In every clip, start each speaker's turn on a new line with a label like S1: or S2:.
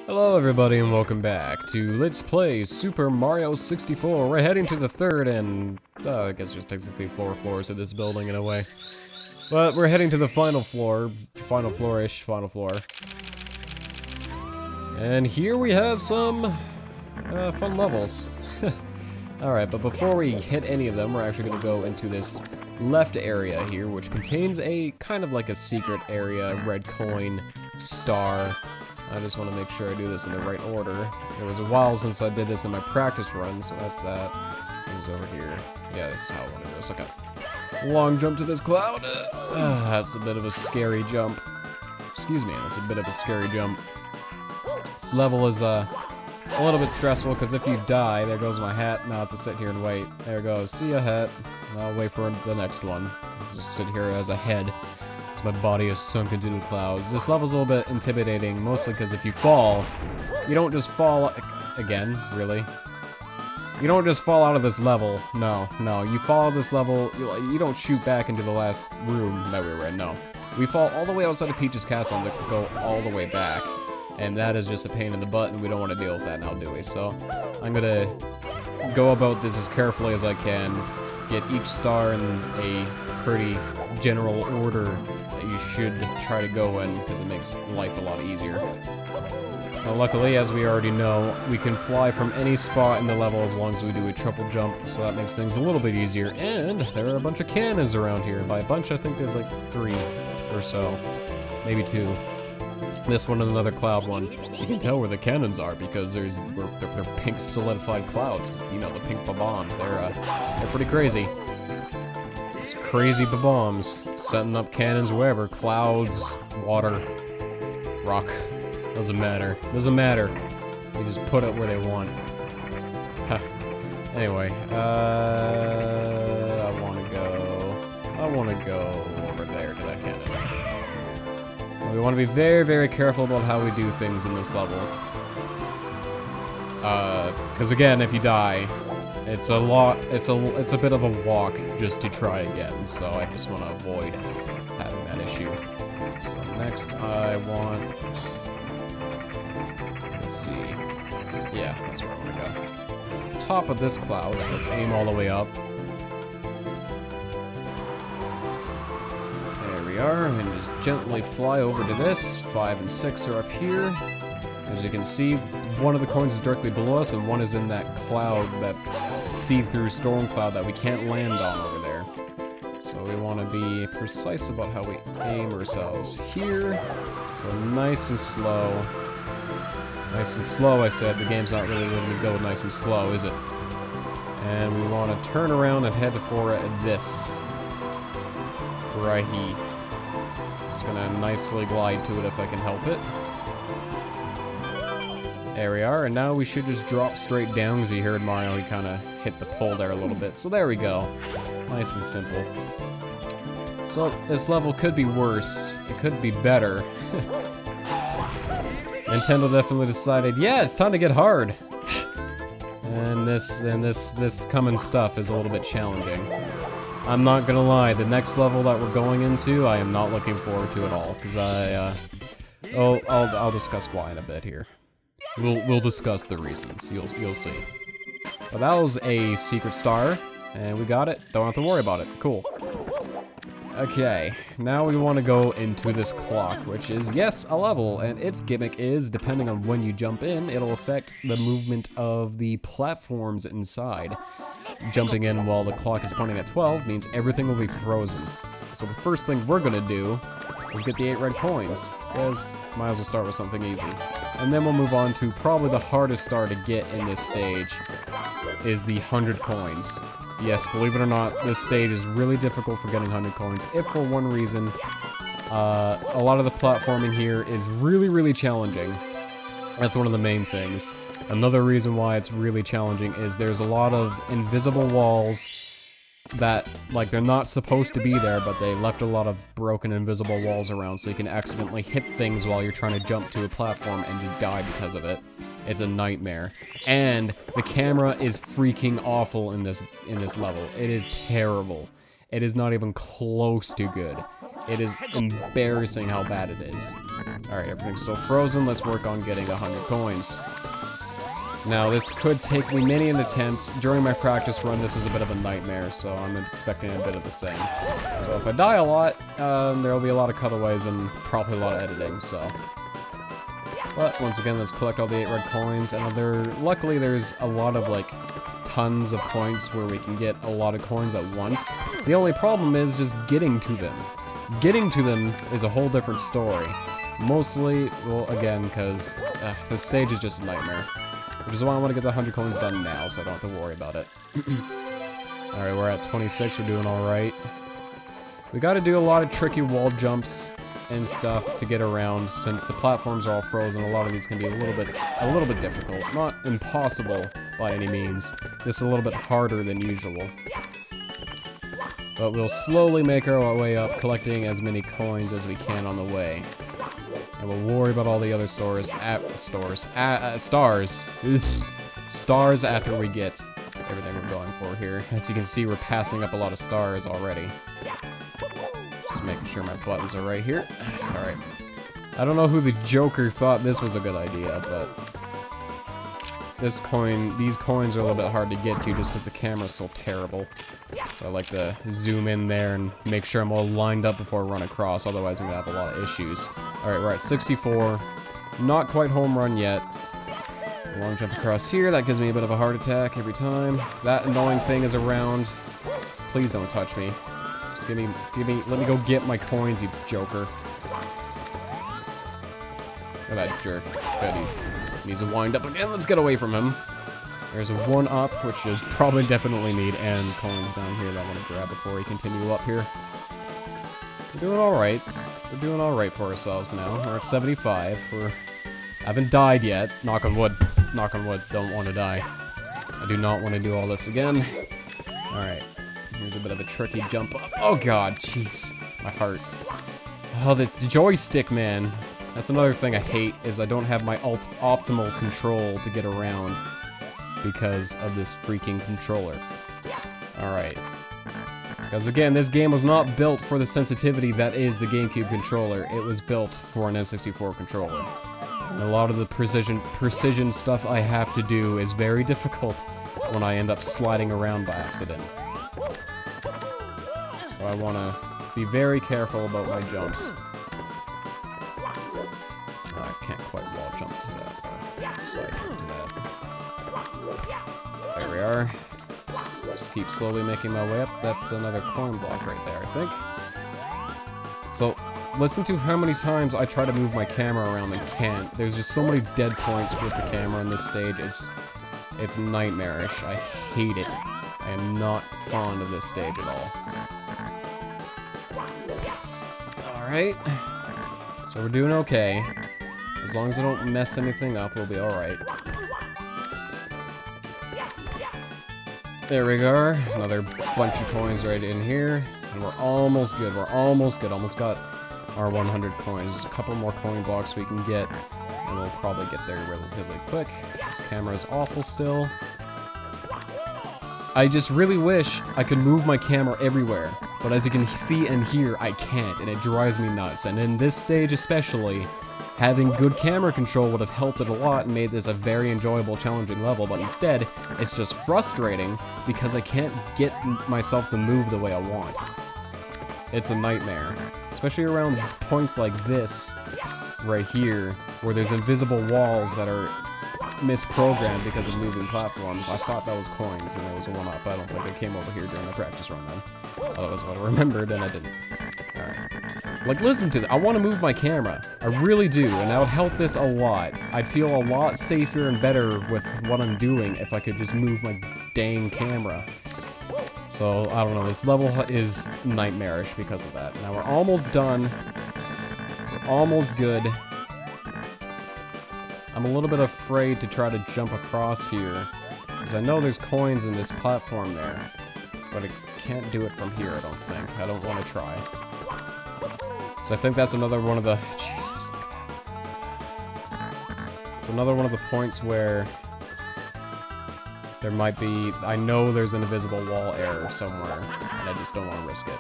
S1: Hello everybody and welcome back to Let's Play Super Mario 64. We're heading to the third and, I guess there's technically 4 floors of this building in a way. But we're heading to the final floor, final floor. And here we have some fun levels. Alright, but before we hit any of them, we're actually going to go into this left area here, which contains a kind of like a secret area, red coin, star. I just want to make sure I do this in the right order. It was a while since I did this in my practice run, so that's that. This is over here. Yeah, this is how I want to do this. Okay. Long jump to this cloud. That's a bit of a scary jump. Excuse me, that's a bit of a scary jump. This level is a little bit stressful because if you die, there goes my hat. Now I have to sit here and wait. There it goes. See ya, hat. I'll wait for the next one. I'll just sit here as a head. My body is sunk into the clouds. This level's a little bit intimidating, mostly because if you fall, you don't just fall again, really. You don't just fall out of this level. No. You fall out of this level, you don't shoot back into the last room that we were in, no. We fall all the way outside of Peach's castle and go all the way back. And that is just a pain in the butt, and we don't want to deal with that now, do we? So, I'm gonna go about this as carefully as I can, get each star in a pretty general order that you should try to go in, because it makes life a lot easier. Now, luckily, as we already know, we can fly from any spot in the level as long as we do a triple jump, so that makes things a little bit easier. And there are a bunch of cannons around here. By a bunch, I think there's like 3 or so, maybe 2. This one and another cloud one. You can tell where the cannons are because they're pink solidified clouds. You know, the pink Bob-ombs. They're pretty crazy. Crazy Bob-ombs, setting up cannons wherever. Clouds, water, rock. Doesn't matter. Doesn't matter. You just put it where they want. Huh. Anyway, I wanna go over there to that cannon. We want to be very, very careful about how we do things in this level. Because again, if you die, it's a bit of a walk just to try again, so I just want to avoid having that issue. So next I want, let's see, yeah, that's where I want to go. Top of this cloud, so let's aim all the way up. There we are, and just gently fly over to this. 5 and 6 are up here. As you can see, one of the coins is directly below us, and one is in that cloud, that see-through storm cloud that we can't land on over there. So we want to be precise about how we aim ourselves here. Go nice and slow. Nice and slow, I said. The game's not really letting me go nice and slow, is it? And we want to turn around and head for this. Right here. Just gonna nicely glide to it if I can help it. There we are, and now we should just drop straight down, because you heard Mario, he kind of hit the pole there a little bit. So there we go. Nice and simple. So this level could be worse. It could be better. Nintendo definitely decided, yeah, it's time to get hard. and this coming stuff is a little bit challenging. I'm not gonna lie, the next level that we're going into, I am not looking forward to at all, because I'll discuss why in a bit here. We'll discuss the reasons. You'll see. But that was a secret star, and we got it. Don't have to worry about it. Cool. Okay, now we want to go into this clock, which is, yes, a level, and its gimmick is, depending on when you jump in, it'll affect the movement of the platforms inside. Jumping in while the clock is pointing at 12 means everything will be frozen. So the first thing we're gonna do is get the 8 red coins, because might as well start with something easy. And then we'll move on to probably the hardest star to get in this stage, is the 100 coins. Yes, believe it or not, this stage is really difficult for getting 100 coins, if for one reason, a lot of the platforming here is really, really challenging. That's one of the main things. Another reason why it's really challenging is there's a lot of invisible walls that, like, they're not supposed to be there, but they left a lot of broken invisible walls around, so you can accidentally hit things while you're trying to jump to a platform and just die because of it. It's a nightmare. And the camera is freaking awful in this level. It is terrible. It is not even close to good. It is embarrassing how bad it is. Alright, everything's still frozen. Let's work on getting 100 coins. Now, this could take me many an attempt. During my practice run, this was a bit of a nightmare, so I'm expecting a bit of the same. So if I die a lot, there'll be a lot of cutaways and probably a lot of editing, so... But, once again, let's collect all the 8 red coins, and luckily there's a lot of, like, tons of points where we can get a lot of coins at once. The only problem is just getting to them. Getting to them is a whole different story. Mostly, well, again, because this stage is just a nightmare. Which is why I want to get the 100 coins done now, so I don't have to worry about it. Alright, we're at 26, we're doing alright. We gotta do a lot of tricky wall jumps and stuff to get around, since the platforms are all frozen. A lot of these can be a little bit difficult. Not impossible by any means, just a little bit harder than usual. But we'll slowly make our way up, collecting as many coins as we can on the way. And we'll worry about all the other stars after we get everything we're going for here. As you can see, we're passing up a lot of stars already. Just making sure my buttons are right here. Alright. I don't know who the Joker thought this was a good idea, but... these coins are a little bit hard to get to just because the camera's so terrible. So I like to zoom in there and make sure I'm all lined up before I run across, otherwise I'm gonna have a lot of issues. Alright, we're at 64. Not quite home run yet. Long jump across here, that gives me a bit of a heart attack every time. That annoying thing is around. Please don't touch me. Just let me go get my coins, you joker. Look at that jerk. Good, he needs to wind up again. Let's get away from him. There's a 1-up, which you'll probably definitely need, and coins down here that I want to grab before we continue up here. We're doing alright. We're doing alright for ourselves now. We're at 75. I haven't died yet. Knock on wood. Knock on wood. Don't want to die. I do not want to do all this again. Alright. Here's a bit of a tricky jump up. Oh god, jeez. My heart. Oh, this joystick, man. That's another thing I hate, is I don't have my optimal control to get around because of this freaking controller. Alright. Because again, this game was not built for the sensitivity that is the GameCube controller. It was built for an N64 controller. And a lot of the precision stuff I have to do is very difficult when I end up sliding around by accident. So I want to be very careful about my jumps. Oh, I can't quite wall jump to that. Slide to that. There we are. Just keep slowly making my way up. That's another coin block right there, I think. So, listen to how many times I try to move my camera around and can't. There's just so many dead points with the camera on this stage. It's nightmarish. I hate it. I am not fond of this stage at all. Alright. So we're doing okay. As long as I don't mess anything up, we'll be alright. There we go. Another bunch of coins right in here. And we're almost good. We're almost good. Almost got our 100 coins. There's a couple more coin blocks we can get. And we'll probably get there relatively quick. This camera is awful still. I just really wish I could move my camera everywhere. But as you can see and hear, I can't. And it drives me nuts. And in this stage especially, having good camera control would have helped it a lot and made this a very enjoyable, challenging level, but instead, it's just frustrating because I can't get myself to move the way I want. It's a nightmare. Especially around points like this, right here, where there's invisible walls that are misprogrammed because of moving platforms. I thought that was coins and it was a 1-up. I don't think it came over here during the practice run then. Otherwise I would have remembered and I didn't. Alright. Like, listen to that. I want to move my camera. I really do, and that would help this a lot. I'd feel a lot safer and better with what I'm doing if I could just move my dang camera. So, I don't know. This level is nightmarish because of that. Now, we're almost done. We're almost good. I'm a little bit afraid to try to jump across here, because I know there's coins in this platform there, but I can't do it from here, I don't think. I don't want to try. So I think that's another one of the... Jesus. It's another one of the points where there might be... I know there's an invisible wall error somewhere, and I just don't want to risk it.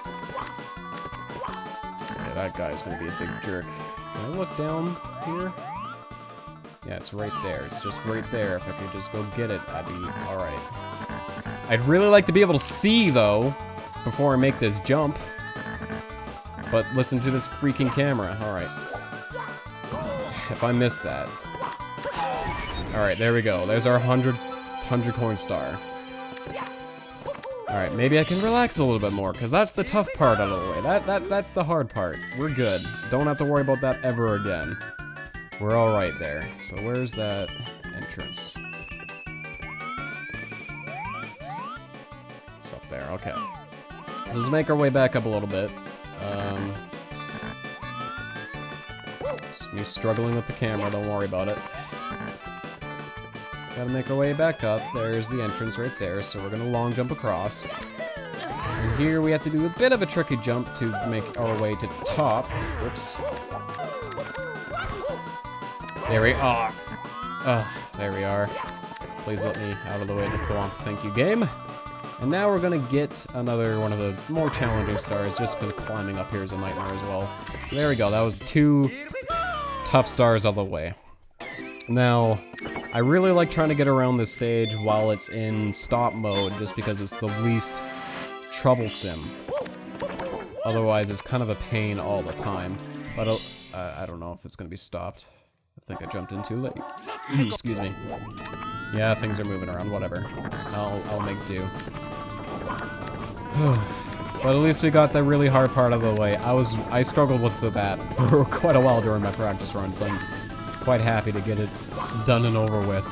S1: Yeah, that guy's gonna be a big jerk. Can I look down here? Yeah, it's right there. It's just right there. If I could just go get it, I'd be alright. I'd really like to be able to see, though, before I make this jump. But listen to this freaking camera. Alright. If I missed that. Alright, there we go. There's our 100 coin star. Alright, maybe I can relax a little bit more, because that's the tough part out of the way. That's the hard part. We're good. Don't have to worry about that ever again. We're alright there. So where's that entrance? It's up there, okay. So let's make our way back up a little bit. Just me struggling with the camera, don't worry about it. Gotta make our way back up. There's the entrance right there, so we're gonna long jump across. And here we have to do a bit of a tricky jump to make our way to the top. Whoops. There we are. There we are. Please let me out of the way to thwomp. Thank you, game. And now we're gonna get another one of the more challenging stars, just because climbing up here is a nightmare as well. So there we go. That was 2 tough stars all the way. Now, I really like trying to get around this stage while it's in stop mode, just because it's the least troublesome. Otherwise, it's kind of a pain all the time. But I don't know if it's gonna be stopped. I think I jumped in too late. Excuse me. Yeah, things are moving around, whatever. I'll make do. But at least we got the really hard part of the way. I struggled with that for quite a while during my practice run, so I'm quite happy to get it done and over with.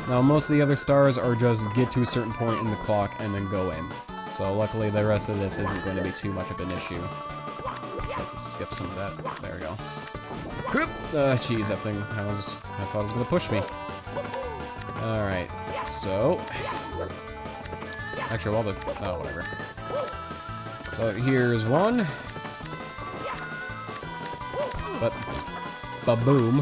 S1: Now, most of the other stars are just get to a certain point in the clock and then go in. So luckily the rest of this isn't going to be too much of an issue. Have to skip some of that. There we go. Jeez, that thing, I thought it was gonna push me. Alright, so... Actually, whatever. So here's one. But, ba-boom.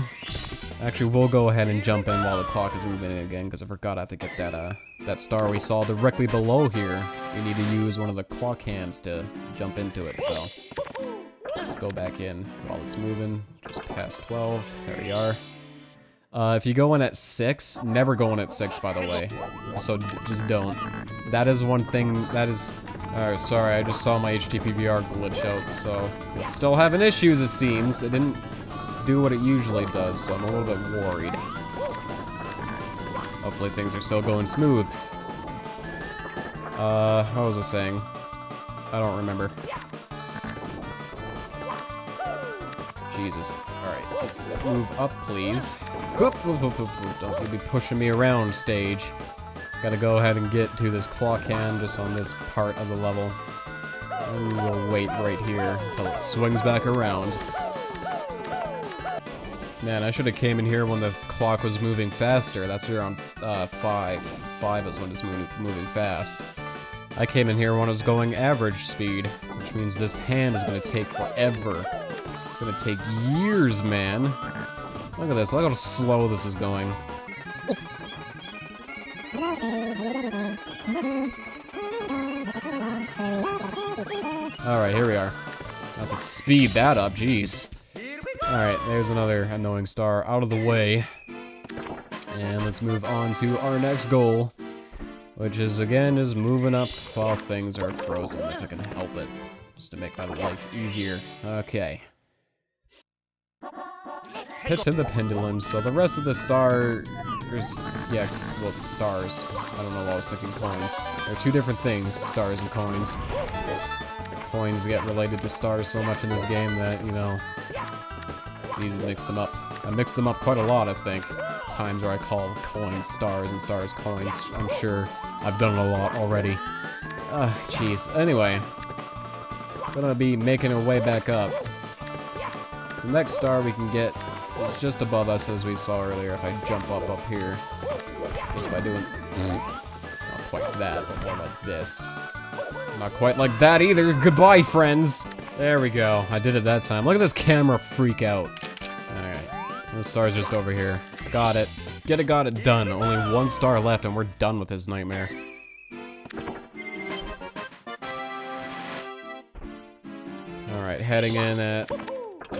S1: Actually, we'll go ahead and jump in while the clock is moving in again, because I forgot I have to get that star we saw directly below here. We need to use one of the clock hands to jump into it, so... Just go back in while it's moving, just past 12, there we are. If you go in at 6, never go in at 6, by the way, so just don't. That is one thing, that is... Alright, sorry, I just saw my HTPVR glitch out, so... It's still having issues, it seems. It didn't do what it usually does, so I'm a little bit worried. Hopefully things are still going smooth. What was I saying? I don't remember. Jesus. Alright, let's move up, please. Whoop, whoop, whoop, whoop, whoop. Don't you be pushing me around, stage. Gotta go ahead and get to this clock hand just on this part of the level. And we'll wait right here until it swings back around. Man, I should have came in here when the clock was moving faster. That's around 5. 5 is when it's moving fast. I came in here when it was going average speed, which means this hand is gonna take forever. It's gonna take years, man. Look at this, look how slow this is going. Alright, here we are. I have to speed that up, jeez. Alright, there's another annoying star out of the way. And let's move on to our next goal, which is, again, just moving up while things are frozen, if I can help it. Just to make my life easier. Okay. Pit to the pendulum, so the rest of the stars, yeah, well, stars. I don't know why I was thinking coins. They're 2 different things, stars and coins. Because coins get related to stars so much in this game that, you know, it's easy to mix them up. I mixed them up quite a lot, I think. Times where I call coins stars and stars coins. I'm sure I've done it a lot already. Jeez. Anyway, gonna be making our way back up. So the next star we can get is just above us, as we saw earlier, if I jump up here. Just by doing... Not quite that, but more like this. Not quite like that either. Goodbye, friends! There we go. I did it that time. Look at this camera freak out. Alright. The star's just over here. Got it. Got it done. Only 1 star left and we're done with this nightmare. Alright, heading in at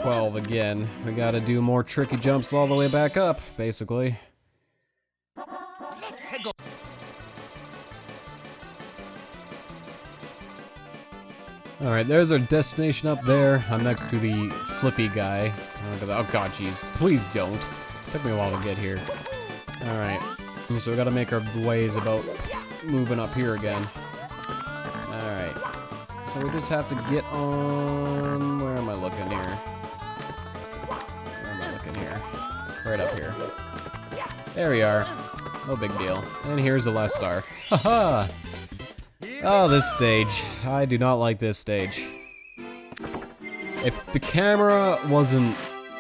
S1: 12 again. We gotta do more tricky jumps all the way back up, basically. Alright, there's our destination up there. I'm next to the flippy guy. Oh god, jeez. Please don't. Took me a while to get here. Alright. So we gotta make our ways about moving up here again. Alright. So we just have to get on... Where am I looking here? Where am I looking here? Right up here. There we are. No big deal. And here's the last star. Haha! Oh, this stage. I do not like this stage. If the camera wasn't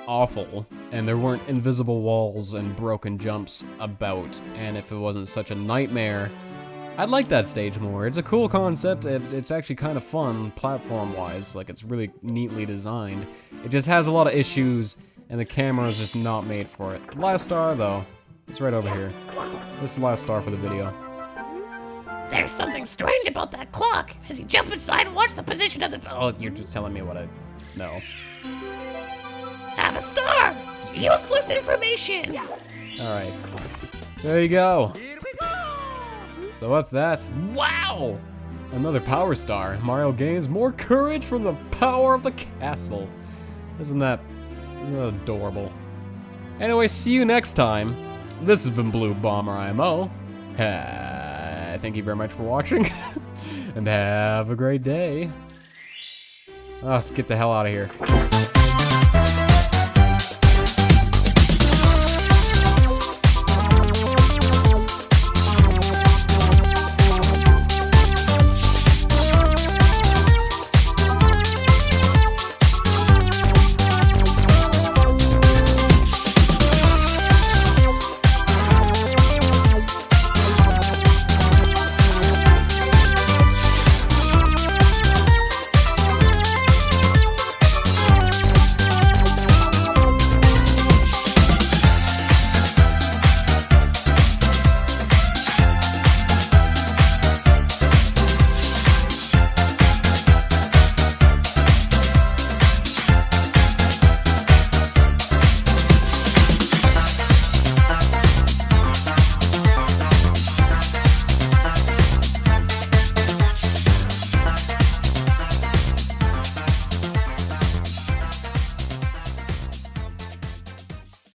S1: awful, and there weren't invisible walls and broken jumps about, and if it wasn't such a nightmare, I'd like that stage more. It's a cool concept, it's actually kind of fun platform-wise, like it's really neatly designed. It just has a lot of issues, and the camera is just not made for it. Last star, though, it's right over here. This is the last star for the video.
S2: There's something strange about that clock. As you jump inside and watch the position of the...
S1: Oh, you're just telling me what I know.
S2: Have a star! Useless information!
S1: Alright. There you go. So what's that? Wow! Another power star. Mario gains more courage from the power of the castle. Isn't that adorable? Anyway, see you next time. This has been Bluebomberimo. Thank you very much for watching, and have a great day. Oh, let's get the hell out of here.